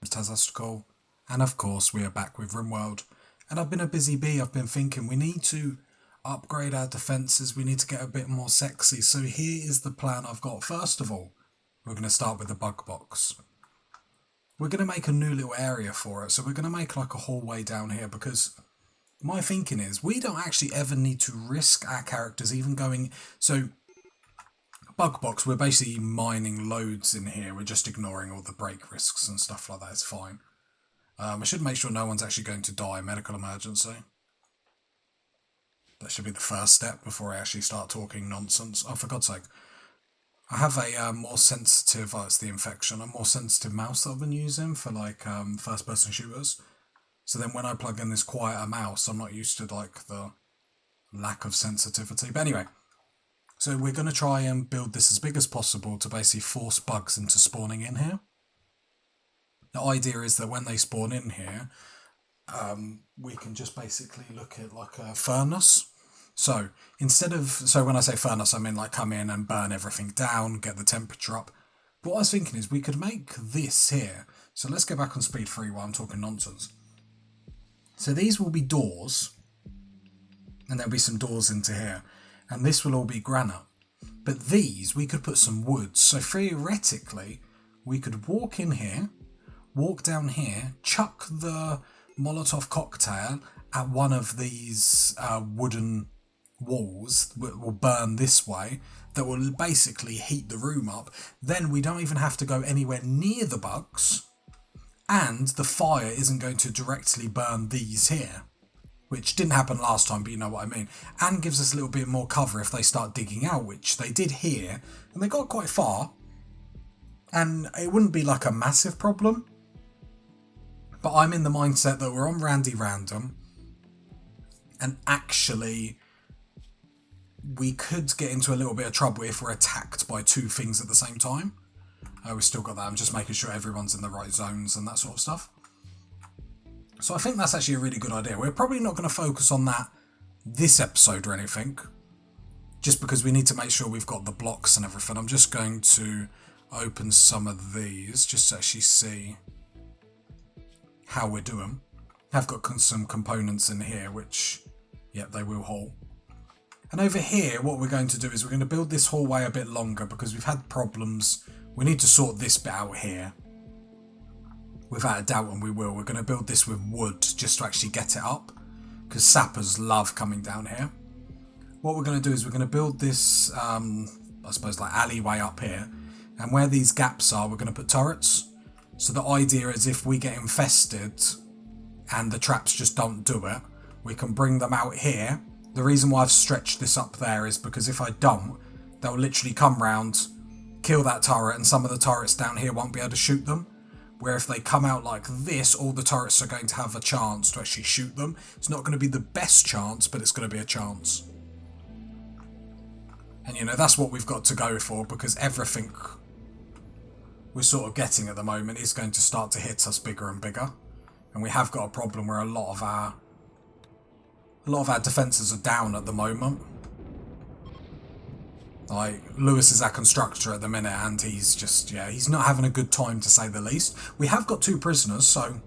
Fantastical. And of course, we are back with Rimworld. And I've been a busy bee. I've been thinking we need to upgrade our defences. We need to get a bit more sexy. So here is the plan I've got. First of all, we're going to start with the bug box. We're going to make a new little area for it. So we're going to make like a hallway down here because my thinking is we don't actually ever need to risk our characters even going... So bug box, we're basically mining loads in here. We're just ignoring all the break risks and stuff like that. It's fine. I should make sure no one's actually going to die. Medical emergency. That should be the first step before I actually start talking nonsense. Oh, for God's sake. I have a more sensitive... Oh, it's the infection. A more sensitive mouse that I've been using for like first-person shooters. So then when I plug in this quieter mouse, I'm not used to like the lack of sensitivity. But anyway... So we're going to try and build this as big as possible to basically force bugs into spawning in here. The idea is that when they spawn in here, we can just basically look at like a furnace. So when I say furnace, I mean like come in and burn everything down, get the temperature up. But what I was thinking is we could make this here. So let's go back on speed 3 while I'm talking nonsense. So these will be doors, and there'll be some doors into here. And this will all be granite. But these, we could put some wood. So theoretically, we could walk in here, walk down here, chuck the Molotov cocktail at one of these wooden walls. Will burn this way. That will basically heat the room up. Then we don't even have to go anywhere near the bugs. And the fire isn't going to directly burn these here. Which didn't happen last time, but you know what I mean. And gives us a little bit more cover if they start digging out, which they did here. And they got quite far. And it wouldn't be like a massive problem. But I'm in the mindset that we're on Randy Random. And actually, we could get into a little bit of trouble if we're attacked by 2 things at the same time. We've still got that. I'm just making sure everyone's in the right zones and that sort of stuff. So I think that's actually a really good idea. We're probably not going to focus on that this episode or anything, just because we need to make sure we've got the blocks and everything. I'm just going to open some of these just to actually see how we're doing. I've got some components in here, which, yep, they will haul. And over here, what we're going to do is we're going to build this hallway a bit longer because we've had problems. We need to sort this bit out here. Without a doubt, and we will. We're going to build this with wood just to actually get it up. Because sappers love coming down here. What we're going to do is we're going to build this, I suppose, like alleyway up here. And where these gaps are, we're going to put turrets. So the idea is if we get infested and the traps just don't do it, we can bring them out here. The reason why I've stretched this up there is because if I don't, they'll literally come round, kill that turret, and some of the turrets down here won't be able to shoot them. Where if they come out like this, all the turrets are going to have a chance to actually shoot them. It's not going to be the best chance, but it's going to be a chance. And you know, that's what we've got to go for, because everything we're sort of getting at the moment is going to start to hit us bigger and bigger. And we have got a problem where a lot of our defences are down at the moment. Like, Lewis is our constructor at the minute, and he's just, yeah, he's not having a good time, to say the least. We have got 2 prisoners, so...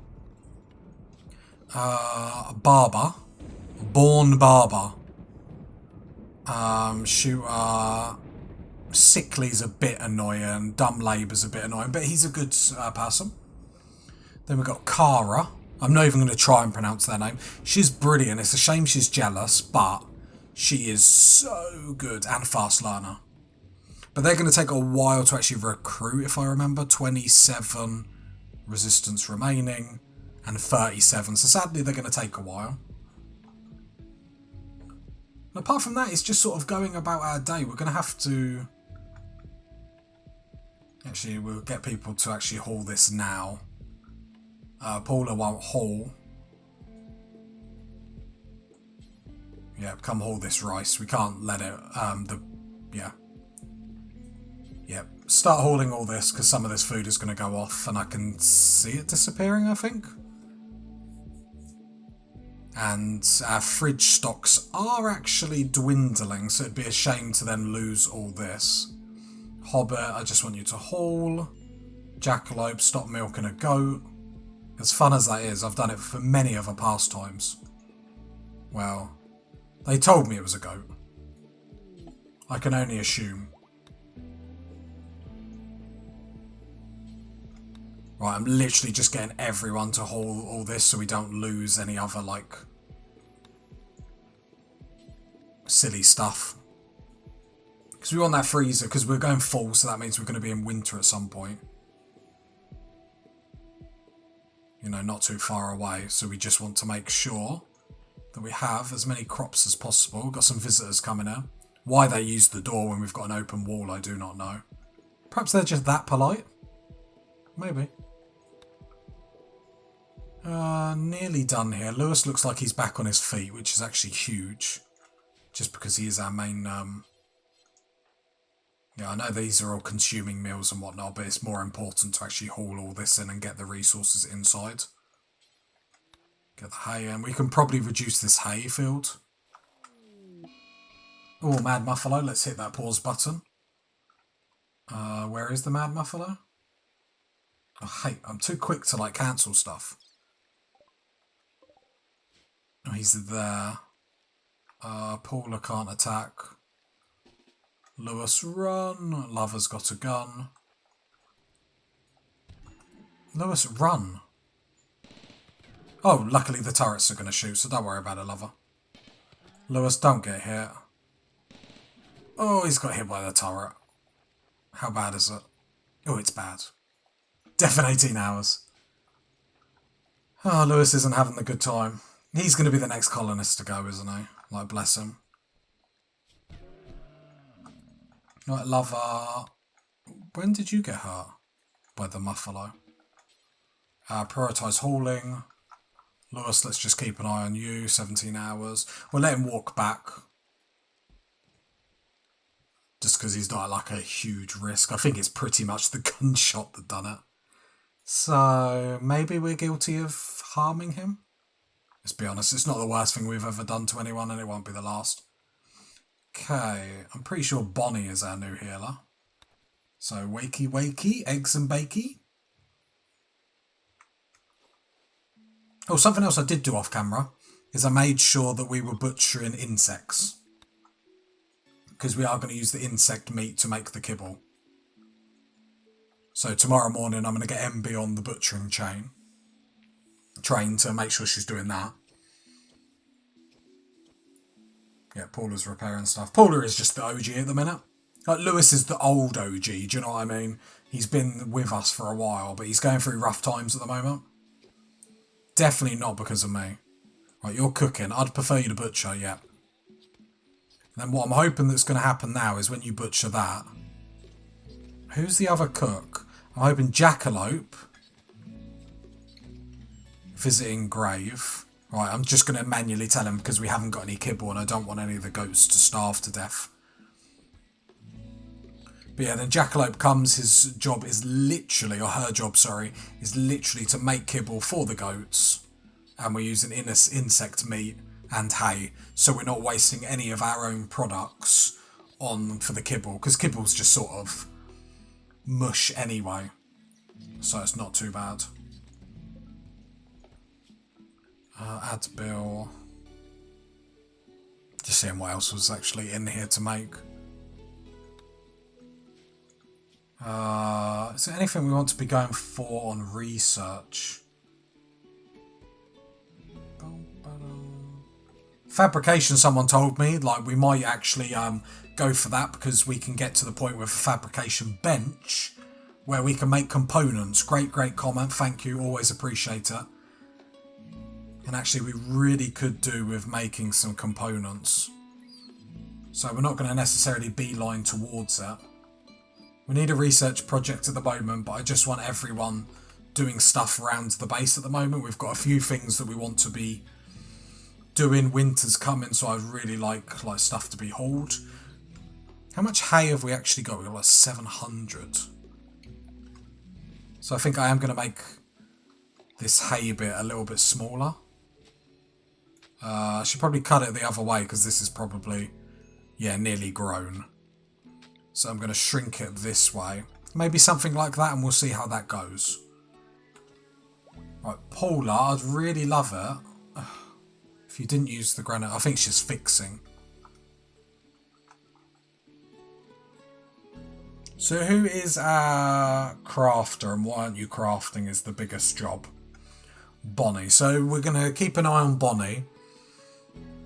Barber. Born Barber. Shooter... Sickly's a bit annoying. Dumb Labour's a bit annoying, but he's a good person. Then we've got Kara. I'm not even going to try and pronounce their name. She's brilliant. It's a shame she's jealous, but... she is so good and fast learner. But they're going to take a while to actually recruit, if I remember. 27 resistance remaining and 37. So sadly, they're going to take a while. And apart from that, it's just sort of going about our day. We're going to have to... Actually, we'll get people to actually haul this now. Paula won't haul. Yeah, come haul this rice. We can't let it, Yeah, start hauling all this, because some of this food is going to go off, and I can see it disappearing, I think. And our fridge stocks are actually dwindling, so it'd be a shame to then lose all this. Hobbit, I just want you to haul. Jackalope, stop milking a goat. As fun as that is, I've done it for many other pastimes. Well, they told me it was a goat. I can only assume. Right, I'm literally just getting everyone to haul all this so we don't lose any other, like, silly stuff. Because we want that freezer, because we're going full, so that means we're going to be in winter at some point. You know, not too far away, so we just want to make sure that we have as many crops as possible. We've got some visitors coming in. Why they use the door when we've got an open wall, I do not know. Perhaps they're just that polite? Maybe. Nearly done here. Lewis looks like he's back on his feet, which is actually huge. Just because he is our main... Yeah, I know these are all consuming meals and whatnot, but it's more important to actually haul all this in and get the resources inside. Get the hay in. We can probably reduce this hay field. Oh, Mad Muffalo. Let's hit that pause button. Where is the Mad Muffalo? Oh, hey, I'm too quick to, like, cancel stuff. Oh, he's there. Paula can't attack. Lewis, run. Lover's got a gun. Lewis, run. Oh, luckily the turrets are going to shoot, so don't worry about it, Lover. Lewis, don't get hit. Oh, he's got hit by the turret. How bad is it? Oh, it's bad. Definitely 18 hours. Oh, Lewis isn't having a good time. He's going to be the next colonist to go, isn't he? Like, bless him. Right, Lover. When did you get hurt? By the Muffalo. Prioritise hauling. Lewis, let's just keep an eye on you. 17 hours. We'll let him walk back. Just because he's not like a huge risk. I think it's pretty much the gunshot that done it. So, maybe we're guilty of harming him? Let's be honest, it's not the worst thing we've ever done to anyone, and it won't be the last. Okay, I'm pretty sure Bonnie is our new healer. So, wakey wakey, eggs and bakey. Oh, something else I did do off camera is I made sure that we were butchering insects. Because we are going to use the insect meat to make the kibble. So tomorrow morning I'm going to get MB on the butchering train to make sure she's doing that. Yeah, Paula's repairing stuff. Paula is just the OG at the minute. Like, Lewis is the old OG, do you know what I mean? He's been with us for a while, but he's going through rough times at the moment. Definitely not because of me. Right, you're cooking. I'd prefer you to butcher, yeah. And then what I'm hoping that's going to happen now is when you butcher that... Who's the other cook? I'm hoping Jackalope... Visiting Grave... Right, I'm just going to manually tell him because we haven't got any kibble and I don't want any of the goats to starve to death. But yeah, then Jackalope comes, his job is literally, or her job, sorry, is literally to make kibble for the goats. And we're using insect meat and hay, so we're not wasting any of our own products on for the kibble, because kibble's just sort of mush anyway. So it's not too bad. Add bill. Just seeing what else was actually in here to make. Is there anything we want to be going for on research? Fabrication, someone told me, like we might actually go for that because we can get to the point with a fabrication bench where we can make components. Great comment, thank you, always appreciate it. And actually we really could do with making some components. So we're not going to necessarily beeline towards it. We need a research project at the moment, but I just want everyone doing stuff around the base at the moment. We've got a few things that we want to be doing. Winter's coming, so I'd really like stuff to be hauled. How much hay have we actually got? We've got like 700. So I think I am going to make this hay bit a little bit smaller. I should probably cut it the other way because this is probably, yeah, nearly grown. So I'm going to shrink it this way. Maybe something like that and we'll see how that goes. Right, Paula, I'd really love it if you didn't use the granite. I think she's fixing. So who is our crafter, and why aren't you crafting is the biggest job? Bonnie. So we're going to keep an eye on Bonnie.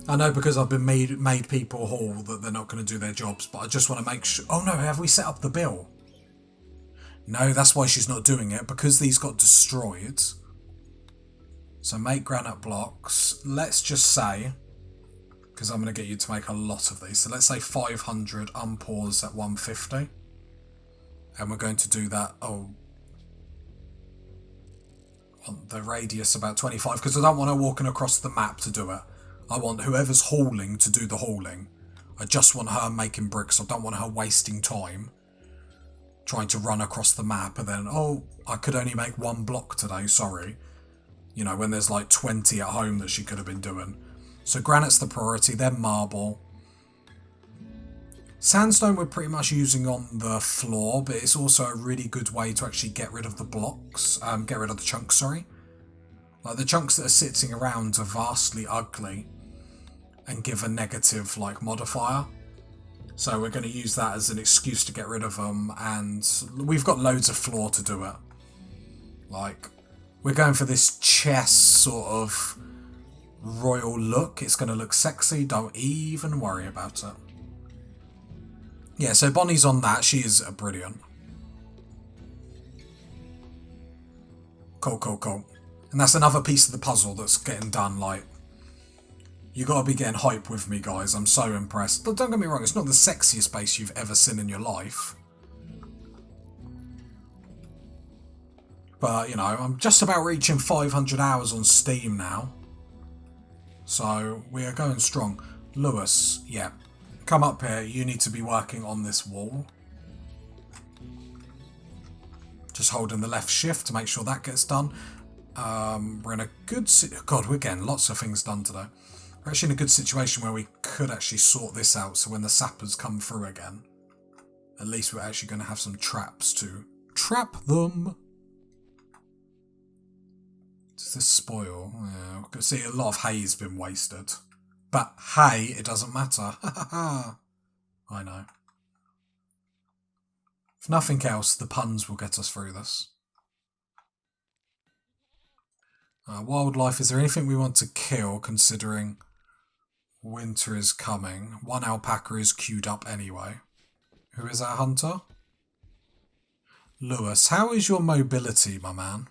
I know because I've been made people haul that they're not going to do their jobs, but I just want to make sure... Oh no, have we set up the bill? No, that's why she's not doing it, because these got destroyed. So make granite blocks. Let's just say, because I'm going to get you to make a lot of these, so let's say 500 unpause at 150. And we're going to do that, on the radius about 25, because I don't want her walking across the map to do it. I want whoever's hauling to do the hauling. I just want her making bricks. I don't want her wasting time trying to run across the map and then, oh, I could only make 1 block today, sorry. You know, when there's like 20 at home that she could have been doing. So granite's the priority, then marble. Sandstone we're pretty much using on the floor, but it's also a really good way to actually get rid of the blocks, get rid of the chunks, sorry. Like the chunks that are sitting around are vastly ugly and give a negative like modifier. So we're going to use that as an excuse to get rid of them, and we've got loads of floor to do it. Like, we're going for this chess sort of royal look. It's going to look sexy, don't even worry about it. Yeah, so Bonnie's on that. She is brilliant. Cool. And that's another piece of the puzzle that's getting done. Like, you got to be getting hype with me, guys. I'm so impressed. But don't get me wrong, it's not the sexiest base you've ever seen in your life. But, you know, I'm just about reaching 500 hours on Steam now. So, we are going strong. Lewis, yeah. Come up here, you need to be working on this wall. Just holding the left shift to make sure that gets done. We're in a good... God, we're getting lots of things done today. We're actually in a good situation where we could actually sort this out, so when the sappers come through again, at least we're actually going to have some traps to trap them. Does this spoil? Yeah, I can see a lot of hay has been wasted. But hey, it doesn't matter. I know. If nothing else, the puns will get us through this. Wildlife, is there anything we want to kill considering winter is coming? 1 alpaca is queued up anyway. Who is our hunter? Lewis, how is your mobility, my man?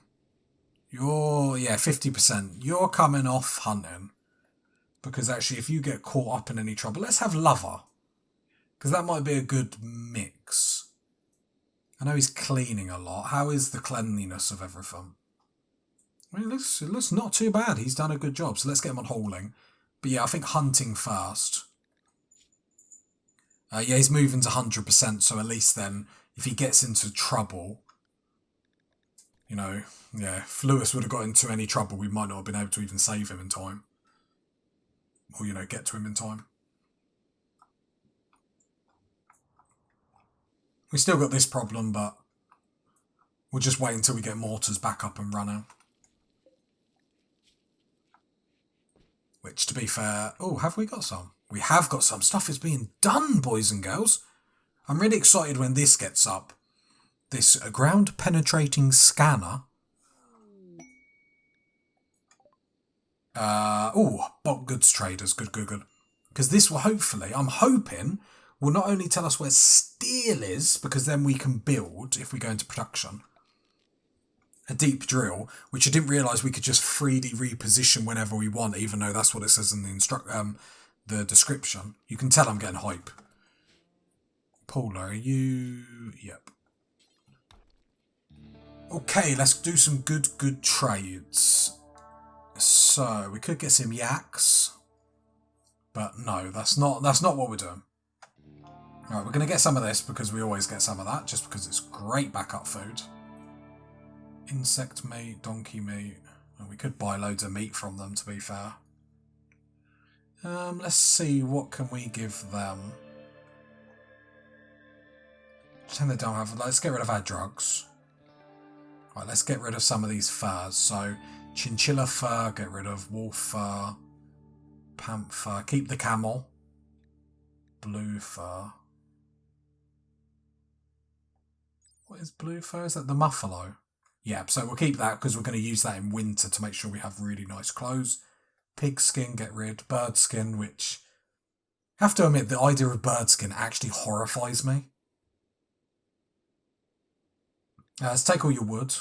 You're, 50%. You're coming off hunting. Because actually, if you get caught up in any trouble, let's have Lover. Because that might be a good mix. I know he's cleaning a lot. How is the cleanliness of everything? I mean, it looks not too bad. He's done a good job. So let's get him on hauling. But yeah, I think hunting first. Yeah, he's moving to 100%. So at least then, if he gets into trouble, you know, yeah, if Lewis would have got into any trouble, we might not have been able to even save him in time. Or, you know, get to him in time. We still got this problem, but we'll just wait until we get mortars back up and running. Which, to be fair... Oh, have we got some? We have got some. Stuff is being done, boys and girls. I'm really excited when this gets up. This ground-penetrating scanner. Bulk goods traders. Good. Because this will hopefully, I'm hoping, will not only tell us where steel is, because then we can build, if we go into production, a deep drill, which I didn't realise we could just freely reposition whenever we want, even though that's what it says in the description. You can tell I'm getting hype. Paula, are you... Yep. Okay, let's do some good trades. So, we could get some yaks. But no, that's not what we're doing. Alright, we're going to get some of this because we always get some of that, just because it's great backup food. Insect meat, donkey meat. Well, we could buy loads of meat from them, to be fair. Let's see, what can we give them? Pretend they don't have... Let's get rid of our drugs. Right, let's get rid of some of these furs. So, Chinchilla fur, get rid of. Wolf fur. Panther, keep the camel. Blue fur. What is blue fur? Is that the muffalo? Yeah, so we'll keep that because we're going to use that in winter to make sure we have really nice clothes. Pig skin, get rid. Bird skin, which... I have to admit, the idea of bird skin actually horrifies me. Let's take all your wood.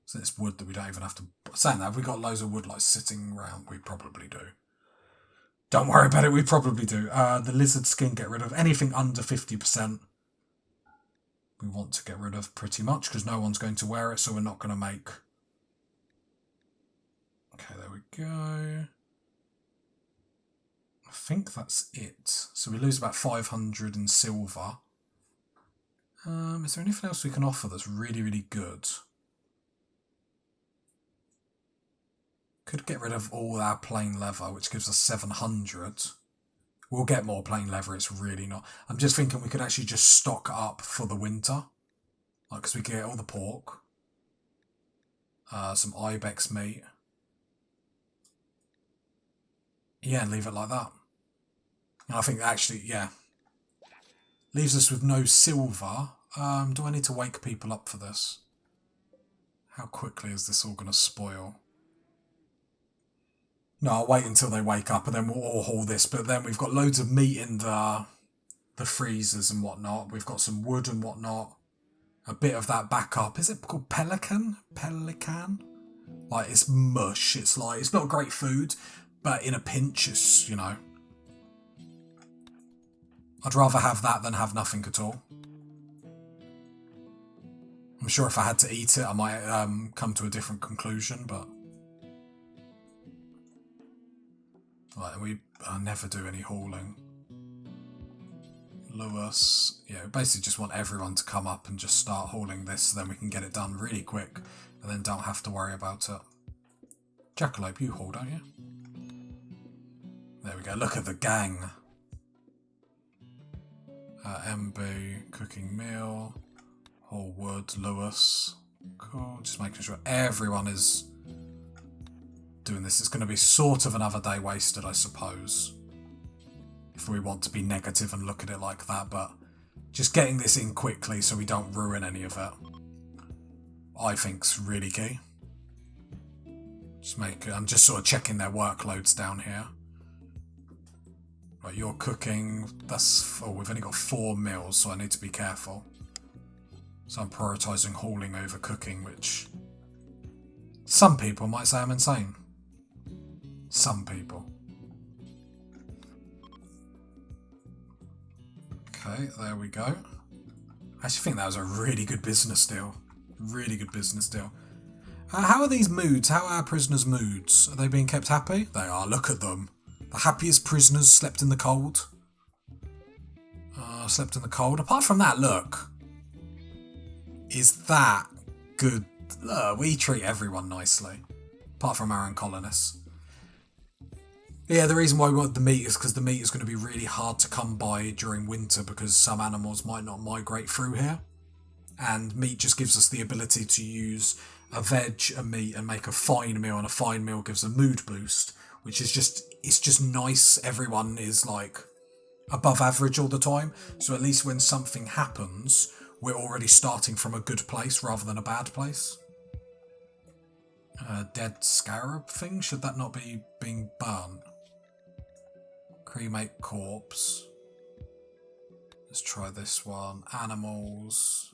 So it's wood that we don't even have to... Saying that, have we got loads of wood like sitting around? We probably do. Don't worry about it, we probably do. The lizard skin, get rid of. Anything under 50%. We want to get rid of pretty much because no one's going to wear it, so we're not going to make... Okay, there we go. I think that's it. So we lose about 500 in silver. Is there anything else we can offer that's really, really good? Could get rid of all our plain leather, which gives us 700. We'll get more plain leather, it's really not. I'm just thinking we could actually just stock up for the winter. Like, because we get all the pork. Some ibex meat. Yeah, and leave it like that. And I think actually, yeah. Leaves us with no silver. Do I need to wake people up for this? How quickly is this all going to spoil? No, I'll wait until they wake up and then we'll all haul this. But then we've got loads of meat in the freezers and whatnot. We've got some wood and whatnot. A bit of that backup. Is it called pelican? Pelican? Like, it's mush. It's like, it's not great food, but in a pinch, it's, you know. I'd rather have that than have nothing at all. I'm sure if I had to eat it, I might come to a different conclusion, but... Right, I never do any hauling. Lewis. Yeah, we basically just want everyone to come up and just start hauling this so then we can get it done really quick and then don't have to worry about it. Jackalope, you haul, don't you? There we go, look at the gang. MB, cooking meal, haul wood, Lewis. Cool, just making sure everyone is doing this. It's going to be sort of another day wasted, I suppose, if we want to be negative and look at it like that, but just getting this in quickly so we don't ruin any of it, I think's really key. I'm just sort of checking their workloads down here. Right, you're cooking, we've only got 4 meals, so I need to be careful. So I'm prioritising hauling over cooking, which some people might say I'm insane. Some people. Okay, there we go. I actually think that was a really good business deal. Really good business deal. How are these moods? How are our prisoners' moods? Are they being kept happy? They are, look at them. The happiest prisoners slept in the cold. Slept in the cold. Apart from that, look. Is that good? We treat everyone nicely. Apart from our own colonists. Yeah, the reason why we want the meat is because the meat is going to be really hard to come by during winter because some animals might not migrate through here. And meat just gives us the ability to use a veg, a meat, and make a fine meal, and a fine meal gives a mood boost, which is it's just nice. Everyone is like above average all the time, so at least when something happens, we're already starting from a good place rather than a bad place. Dead scarab thing, should that not be being burnt? Cremate corpse. Let's try this one. Animals.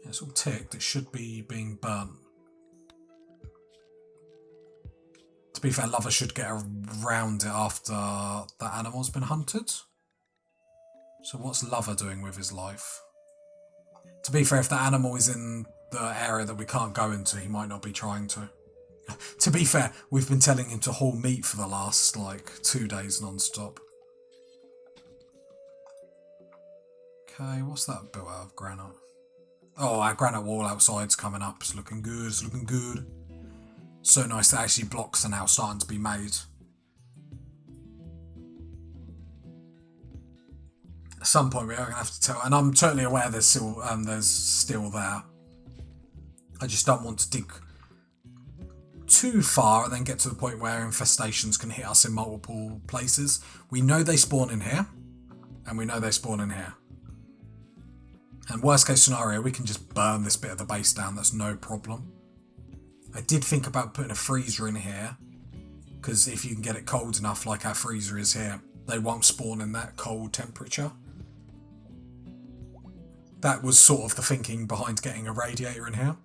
Yeah, it's all ticked. It should be being burnt. To be fair, lover should get around it after that animal's been hunted. So what's lover doing with his life? To be fair, if the animal is in the area that we can't go into, he might not be trying to. To be fair, we've been telling him to haul meat for the last, 2 days non-stop. Okay, what's that built out of granite? Oh, our granite wall outside's coming up. It's looking good, it's looking good. So nice that actually blocks are now starting to be made. At some point we are going to have to tell, and I'm totally aware there's still there. I just don't want to dig too far and then get to the point where infestations can hit us in multiple places. We know they spawn in here, and we know they spawn in here. And worst case scenario, we can just burn this bit of the base down, that's no problem. I did think about putting a freezer in here, because if you can get it cold enough like our freezer is here, they won't spawn in that cold temperature. That was sort of the thinking behind getting a radiator in here.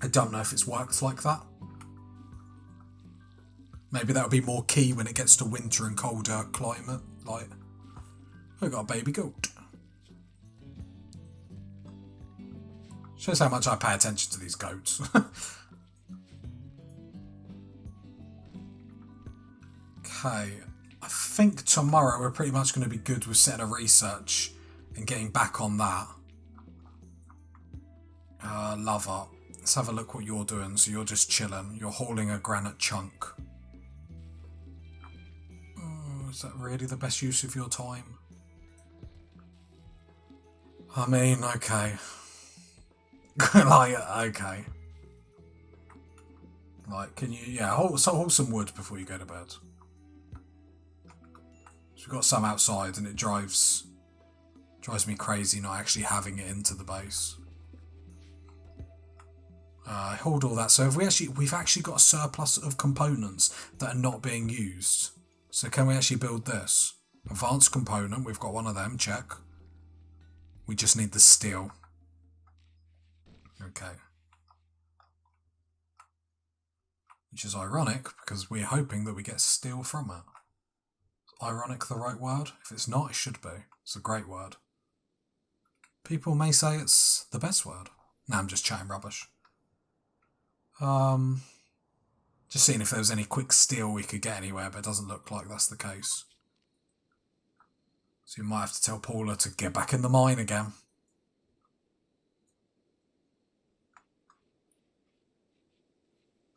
I don't know if it's worked like that. Maybe that'll be more key when it gets to winter and colder climate. Like, I got a baby goat. Shows how much I pay attention to these goats. Okay, I think tomorrow we're pretty much going to be good with setting a research and getting back on that. Lover, let's have a look what you're doing. So you're just chilling. You're hauling a granite chunk. Oh, is that really the best use of your time? I mean, okay. Like, okay. Like, can you, yeah, hold some wood before you go to bed. So we've got some outside and it drives me crazy not actually having it into the base. I hauled all that, so we've actually got a surplus of components that are not being used. So can we actually build this? Advanced component, we've got one of them, check. We just need the steel. Okay. Which is ironic, because we're hoping that we get steel from it. Is ironic the right word? If it's not, it should be. It's a great word. People may say it's the best word. Nah, I'm just chatting rubbish. Just seeing if there was any quick steel we could get anywhere, but it doesn't look like that's the case. So you might have to tell Paula to get back in the mine again.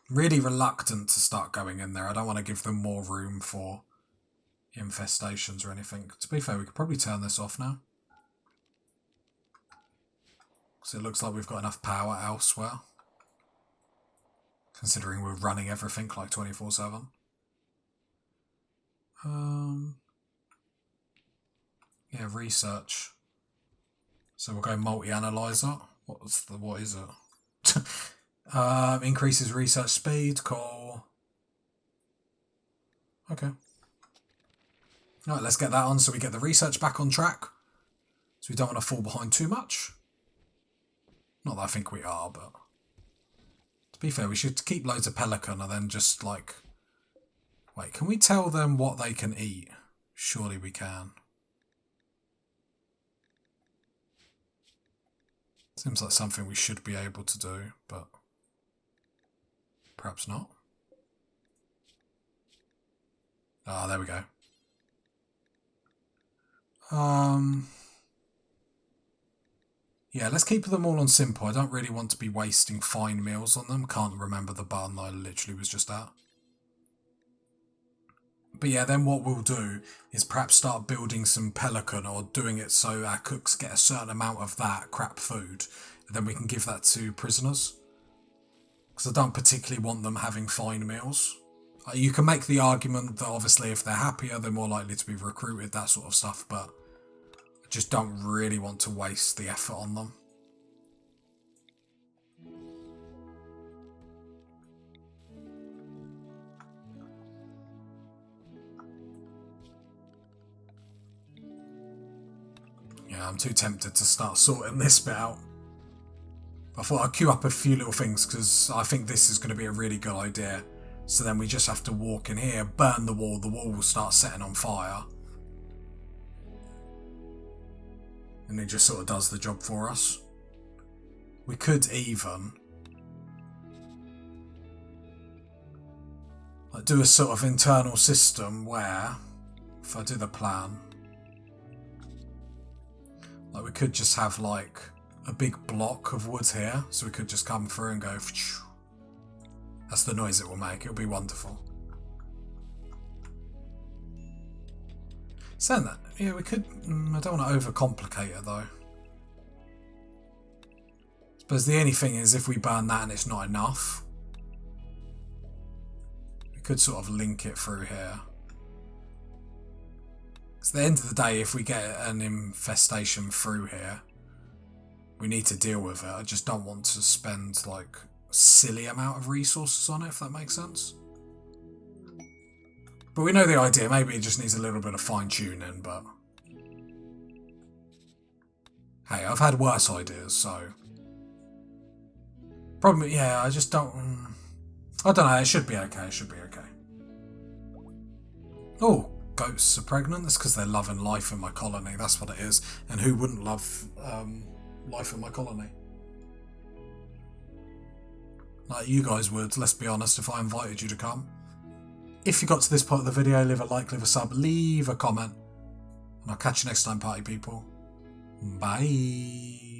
Really reluctant to start going in there. I don't want to give them more room for infestations or anything. To be fair, we could probably turn this off now. Because it looks like we've got enough power elsewhere. Considering we're running everything like 24/7. Yeah, research. So we'll go multi-analyzer. What is it? Increases research speed, cool. Okay. Alright, let's get that on so we get the research back on track. So we don't want to fall behind too much. Not that I think we are, but... To be fair, we should keep loads of pelican and then just like... Wait, can we tell them what they can eat? Surely we can. Seems like something we should be able to do, but... Perhaps not. Ah, there we go. Yeah, let's keep them all on simple. I don't really want to be wasting fine meals on them. Can't remember the button I literally was just at. But yeah, then what we'll do is perhaps start building some pelican or doing it so our cooks get a certain amount of that crap food. And then we can give that to prisoners. Because I don't particularly want them having fine meals. You can make the argument that obviously if they're happier, they're more likely to be recruited, that sort of stuff, but I just don't really want to waste the effort on them. Yeah, I'm too tempted to start sorting this bit out. I thought I'd queue up a few little things because I think this is going to be a really good idea. So then we just have to walk in here, burn the wall will start setting on fire. And it just sort of does the job for us. We could even like do a sort of internal system where, if I do the plan, like we could just have like a big block of wood here, so we could just come through and go. That's the noise it will make. It'll be wonderful. Saying that, yeah, we could. I don't want to overcomplicate it though. I suppose the only thing is if we burn that and it's not enough, Could sort of link it through here. At the end of the day, if we get an infestation through here, we need to deal with it. I just don't want to spend like a silly amount of resources on it, if that makes sense. But we know the idea. Maybe it just needs a little bit of fine-tuning, but hey, I've had worse ideas, so problem. Yeah, I just don't. I don't know. It should be okay. It should be okay. Oh, ghosts are pregnant. That's because they're loving life in my colony. That's what it is. And who wouldn't love life in my colony? Like you guys would, let's be honest, if I invited you to come. If you got to this part of the video, leave a like, leave a sub, leave a comment. And I'll catch you next time, party people. Bye.